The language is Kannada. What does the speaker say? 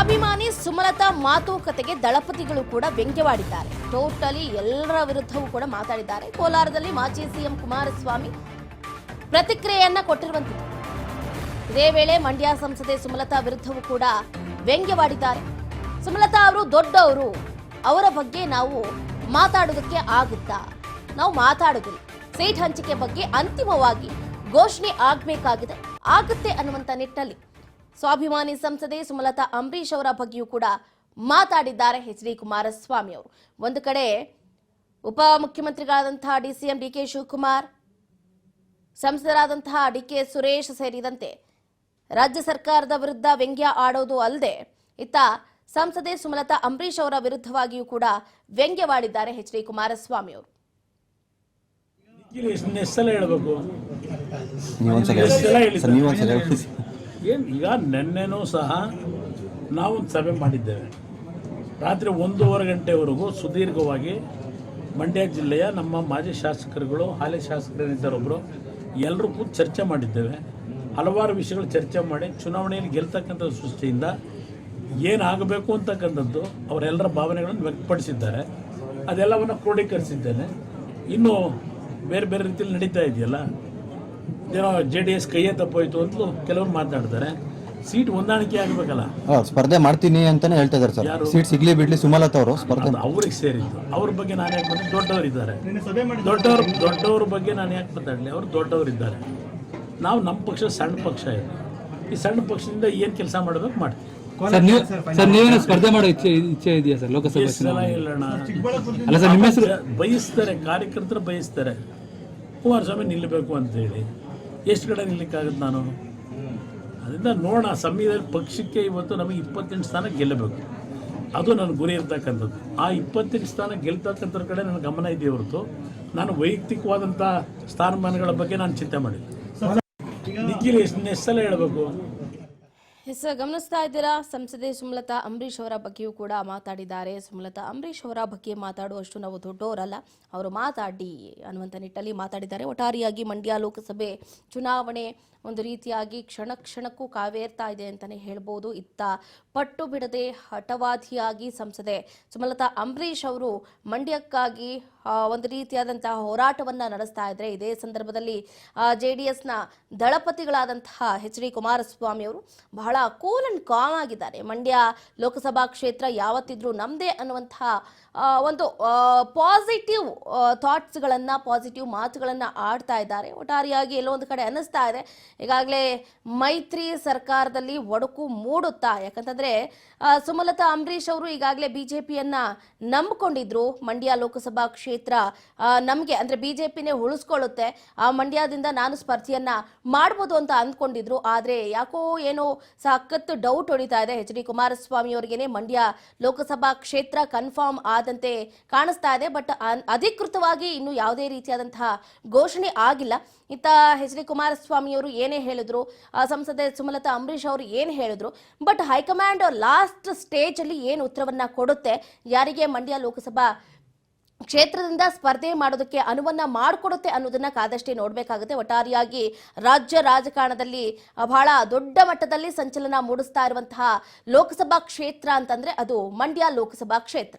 ಸ್ವಾಭಿಮಾನಿ ಸುಮಲತಾ ಮಾತುಕತೆಗೆ ದಳಪತಿಗಳು ಕೂಡ ವ್ಯಂಗ್ಯವಾಡಿದ್ದಾರೆ. ಟೋಟಲಿ ಎಲ್ಲರ ವಿರುದ್ಧವೂ ಕೂಡ ಮಾತಾಡಿದ್ದಾರೆ. ಕೋಲಾರದಲ್ಲಿ ಮಾಜಿ ಸಿಎಂ ಕುಮಾರಸ್ವಾಮಿ ಪ್ರತಿಕ್ರಿಯೆಯನ್ನ ಕೊಟ್ಟಿರುವಂತದ್ದು. ಇದೇ ವೇಳೆ ಮಂಡ್ಯ ಸಂಸದೆ ಸುಮಲತಾ ವಿರುದ್ಧವೂ ಕೂಡ ವ್ಯಂಗ್ಯವಾಡಿದ್ದಾರೆ. ಸುಮಲತಾ ಅವರು ದೊಡ್ಡವರು, ಅವರ ಬಗ್ಗೆ ನಾವು ಮಾತಾಡೋದಕ್ಕೆ ಆಗುತ್ತಾ? ನಾವು ಮಾತಾಡೋದಿಲ್ಲ. ಸೀಟ್ ಹಂಚಿಕೆ ಬಗ್ಗೆ ಅಂತಿಮವಾಗಿ ಘೋಷಣೆ ಆಗಬೇಕಾಗಿದೆ, ಆಗುತ್ತೆ ಅನ್ನುವಂತ ನಿಟ್ಟಲ್ಲಿ ಸ್ವಾಭಿಮಾನಿ ಸಂಸದೆ ಸುಮಲತಾ ಅಂಬರೀಶ್ ಅವರ ಬಗ್ಗೆಯೂ ಕೂಡ ಮಾತಾಡಿದ್ದಾರೆ ಎಚ್ ಡಿ ಕುಮಾರಸ್ವಾಮಿ ಅವರು. ಒಂದು ಕಡೆ ಉಪಮುಖ್ಯಮಂತ್ರಿಗಳಾದಂತಹ ಡಿಸಿಎಂ ಡಿಕೆ ಶಿವಕುಮಾರ್, ಸಂಸದರಾದಂತಹ ಡಿಕೆ ಸುರೇಶ್ ಸೇರಿದಂತೆ ರಾಜ್ಯ ಸರ್ಕಾರದ ವಿರುದ್ಧ ವ್ಯಂಗ್ಯ ಆಡೋದು ಅಲ್ಲದೆ ಇತ್ತ ಸಂಸದೆ ಸುಮಲತಾ ಅಂಬರೀಶ್ ಅವರ ವಿರುದ್ಧವಾಗಿಯೂ ಕೂಡ ವ್ಯಂಗ್ಯವಾಡಿದ್ದಾರೆ ಎಚ್ ಡಿ ಕುಮಾರಸ್ವಾಮಿ ಅವರು. ಈಗ ನಿನ್ನೆನೂ ಸಹ ನಾವೊಂದು ಸಭೆ ಮಾಡಿದ್ದೇವೆ. ರಾತ್ರಿ 1:30 ಗಂಟೆವರೆಗೂ ಸುದೀರ್ಘವಾಗಿ ಮಂಡ್ಯ ಜಿಲ್ಲೆಯ ನಮ್ಮ ಮಾಜಿ ಶಾಸಕರುಗಳು, ಹಾಲಿ ಶಾಸಕರಿದ್ದಾರೊಬ್ಬರು, ಎಲ್ಲರೂ ಕೂತು ಚರ್ಚೆ ಮಾಡಿದ್ದೇವೆ. ಹಲವಾರು ವಿಷಯಗಳು ಚರ್ಚೆ ಮಾಡಿ ಚುನಾವಣೆಯಲ್ಲಿ ಗೆಲ್ತಕ್ಕಂಥ ಸೃಷ್ಟಿಯಿಂದ ಏನಾಗಬೇಕು ಅಂತಕ್ಕಂಥದ್ದು ಅವರೆಲ್ಲರ ಭಾವನೆಗಳನ್ನು ವ್ಯಕ್ತಪಡಿಸಿದ್ದಾರೆ. ಅದೆಲ್ಲವನ್ನು ಕ್ರೋಢೀಕರಿಸಿದ್ದೇನೆ. ಇನ್ನು ಬೇರೆ ಬೇರೆ ರೀತಿಯಲ್ಲಿ ನಡೀತಾ ಇದೆಯಲ್ಲ, ಏನೋ JDS ಕೈಯೇ ತಪ್ಪೋಯ್ತು ಅಂತಲೂ ಕೆಲವರು ಮಾತನಾಡ್ತಾರೆ. ಸೀಟ್ ಹೊಂದಾಣಿಕೆ ಆಗಬೇಕಲ್ಲ, ಸ್ಪರ್ಧೆ ಮಾಡ್ತೀನಿ ಅಂತಾನೆ ಹೇಳ್ತಾ ಇದ್ದಾರೆ ಸರ್. ಸೀಟ್ ಸಿಗ್ಲಿ ಬಿಡ್ಲಿ ಸುಮಲತಾ ಅವರು ಸ್ಪರ್ಧೆ ಅವ್ರಿಗೆ ಸೇರಿದ್ದು. ಅವ್ರ ಬಗ್ಗೆ ನಾನು ಯಾಕೆ ಬಂದು ದೊಡ್ಡವರಿದ್ದಾರೆ, ದೊಡ್ಡವ್ರ ಬಗ್ಗೆ ನಾನು ಯಾಕೆ ಮಾತಾಡಲಿ? ಅವರು ದೊಡ್ಡವರಿದ್ದಾರೆ. ನಾವು ನಮ್ಮ ಪಕ್ಷ ಸಣ್ಣ ಪಕ್ಷ ಇದೆ. ಈ ಸಣ್ಣ ಪಕ್ಷದಿಂದ ಏನು ಕೆಲಸ ಮಾಡಬೇಕು ಮಾಡ್ತೀವಿ. ಸ್ಪರ್ಧೆ ಮಾಡೋ ಇಚ್ಛೆ ಇದೆಯಾ ಸರ್ ಲೋಕಸಭೆ? ಇಲ್ಲಣ್ಣ, ಬಯಸ್ತಾರೆ, ಕಾರ್ಯಕರ್ತರು ಬಯಸ್ತಾರೆ ಕುಮಾರಸ್ವಾಮಿ ನಿಲ್ಲಬೇಕು ಅಂತೇಳಿ. ಎಷ್ಟು ಕಡೆ ನಿಲ್ಲಕ್ಕಾಗುತ್ತೆ ನಾನು? ಅದರಿಂದ ನೋಡೋಣ. ಸಂವಿಧಾನ ಪಕ್ಷಕ್ಕೆ ಇವತ್ತು ನಮಗೆ 28 ಸ್ಥಾನ ಗೆಲ್ಲಬೇಕು, ಅದು ನನ್ನ ಗುರಿ ಇರ್ತಕ್ಕಂಥದ್ದು. ಆ 28 ಸ್ಥಾನ ಗೆಲ್ತಕ್ಕಂಥವ್ರ ಕಡೆ ನನ್ನ ಗಮನ ಇದೆ ಹೊರತು ನಾನು ವೈಯಕ್ತಿಕವಾದಂಥ ಸ್ಥಾನಮಾನಗಳ ಬಗ್ಗೆ ನಾನು ಚಿಂತೆ ಮಾಡಿದ್ದೆ. ನಿಖಿಲ್ ಎಷ್ಟು ಸಲ ಹೇಳಬೇಕು? ಎಸ್, ಗಮನಿಸ್ತಾ ಇದ್ದೀರಾ, ಸಂಸದೆ ಸುಮಲತಾ ಅಂಬರೀಶ್ ಅವರ ಬಗ್ಗೆಯೂ ಕೂಡ ಮಾತಾಡಿದ್ದಾರೆ. ಸುಮಲತಾ ಅಂಬರೀಶ್ ಅವರ ಬಗ್ಗೆ ಮಾತಾಡುವಷ್ಟು ನಾವು ದೊಡ್ಡವರಲ್ಲ, ಅವರು ಮಾತಾಡಿ ಅನ್ನುವಂಥ ನಿಟ್ಟಲ್ಲಿ ಮಾತಾಡಿದ್ದಾರೆ. ಒಟ್ಟಾರೆಯಾಗಿ ಮಂಡ್ಯ ಲೋಕಸಭೆ ಚುನಾವಣೆ ಒಂದು ರೀತಿಯಾಗಿ ಕ್ಷಣ ಕ್ಷಣಕ್ಕೂ ಕಾವೇರ್ತಾ ಇದೆ ಅಂತಲೇ ಹೇಳ್ಬೋದು. ಇತ್ತ ಪಟ್ಟು ಬಿಡದೆ ಹಠವಾದಿಯಾಗಿ ಸಂಸದೆ ಸುಮಲತಾ ಅಂಬರೀಶ್ ಅವರು ಮಂಡ್ಯಕ್ಕಾಗಿ ಒಂದು ರೀತಿಯಾದಂತಹ ಹೋರಾಟವನ್ನು ನಡೆಸ್ತಾ ಇದ್ದಾರೆ. ಇದೇ ಸಂದರ್ಭದಲ್ಲಿ JDSನ ದಳಪತಿಗಳಾದಂತಹ ಎಚ್ ಡಿ ಕುಮಾರಸ್ವಾಮಿ ಅವರು ಬಹಳ ಕೂಲ್ ಅಂಡ್ ಕಾಮ್ ಆಗಿದ್ದಾರೆ. ಮಂಡ್ಯ ಲೋಕಸಭಾ ಕ್ಷೇತ್ರ ಯಾವತ್ತಿದ್ರೂ ನಮ್ಮದೇ ಅನ್ನುವಂತಹ ಒಂದು ಪಾಸಿಟಿವ್ ಥಾಟ್ಸ್ಗಳನ್ನು, ಪಾಸಿಟಿವ್ ಮಾತುಗಳನ್ನು ಆಡ್ತಾ ಇದ್ದಾರೆ. ಒಟ್ಟಾರೆಯಾಗಿ ಎಲ್ಲೋ ಒಂದು ಕಡೆ ಅನ್ನಿಸ್ತಾ ಇದೆ ಈಗಾಗಲೇ ಮೈತ್ರಿ ಸರ್ಕಾರದಲ್ಲಿ ಒಡಕು ಮೂಡುತ್ತಾ. ಯಾಕಂತಂದ್ರೆ ಸುಮಲತಾ ಅಂಬರೀಶ್ ಅವರು ಈಗಾಗಲೇ ಬಿಜೆಪಿಯನ್ನ ನಂಬಿಕೊಂಡಿದ್ರು. ಮಂಡ್ಯ ಲೋಕಸಭಾ ಕ್ಷೇತ್ರ ನಮಗೆ ಅಂದ್ರೆ ಬಿಜೆಪಿನೇ ಉಳಿಸ್ಕೊಳ್ಳುತ್ತೆ, ಆ ಮಂಡ್ಯದಿಂದ ನಾನು ಸ್ಪರ್ಧೆಯನ್ನ ಮಾಡ್ಬೋದು ಅಂತ ಅಂದ್ಕೊಂಡಿದ್ರು. ಆದ್ರೆ ಯಾಕೋ ಏನೋ ಸಖತ್ ಡೌಟ್ ಹೊಡಿತಾ ಇದೆ. ಎಚ್ ಡಿ ಕುಮಾರಸ್ವಾಮಿ ಅವರಿಗೇನೆ ಮಂಡ್ಯ ಲೋಕಸಭಾ ಕ್ಷೇತ್ರ ಕನ್ಫರ್ಮ್ ಆದಂತೆ ಕಾಣಿಸ್ತಾ ಇದೆ. ಬಟ್ ಅಧಿಕೃತವಾಗಿ ಇನ್ನು ಯಾವುದೇ ರೀತಿಯಾದಂತಹ ಘೋಷಣೆ ಆಗಿಲ್ಲ. ಇತ್ತ ಎಚ್ ಡಿ ಕುಮಾರಸ್ವಾಮಿ ಅವರು ಏನೇ ಹೇಳಿದ್ರು, ಸಂಸದೆ ಸುಮಲತಾ ಅಂಬರೀಶ್ ಅವರು ಏನು ಹೇಳಿದ್ರು, ಬಟ್ ಹೈಕಮಾಂಡ್ ಲಾಸ್ಟ್ ಸ್ಟೇಜ್ ಅಲ್ಲಿ ಏನು ಉತ್ತರವನ್ನ ಕೊಡುತ್ತೆ, ಯಾರಿಗೆ ಮಂಡ್ಯ ಲೋಕಸಭಾ ಕ್ಷೇತ್ರದಿಂದ ಸ್ಪರ್ಧೆ ಮಾಡೋದಕ್ಕೆ ಅನುವನ್ನ ಮಾಡಿಕೊಡುತ್ತೆ ಅನ್ನೋದನ್ನ ಕಾದಷ್ಟೇ ನೋಡಬೇಕಾಗುತ್ತೆ. ಒಟ್ಟಾರೆಯಾಗಿ ರಾಜ್ಯ ರಾಜಕಾರಣದಲ್ಲಿ ಬಹಳ ದೊಡ್ಡ ಮಟ್ಟದಲ್ಲಿ ಸಂಚಲನ ಮೂಡಿಸ್ತಾ ಇರುವಂತಹ ಲೋಕಸಭಾ ಕ್ಷೇತ್ರ ಅಂತಂದ್ರೆ ಅದು ಮಂಡ್ಯ ಲೋಕಸಭಾ ಕ್ಷೇತ್ರ.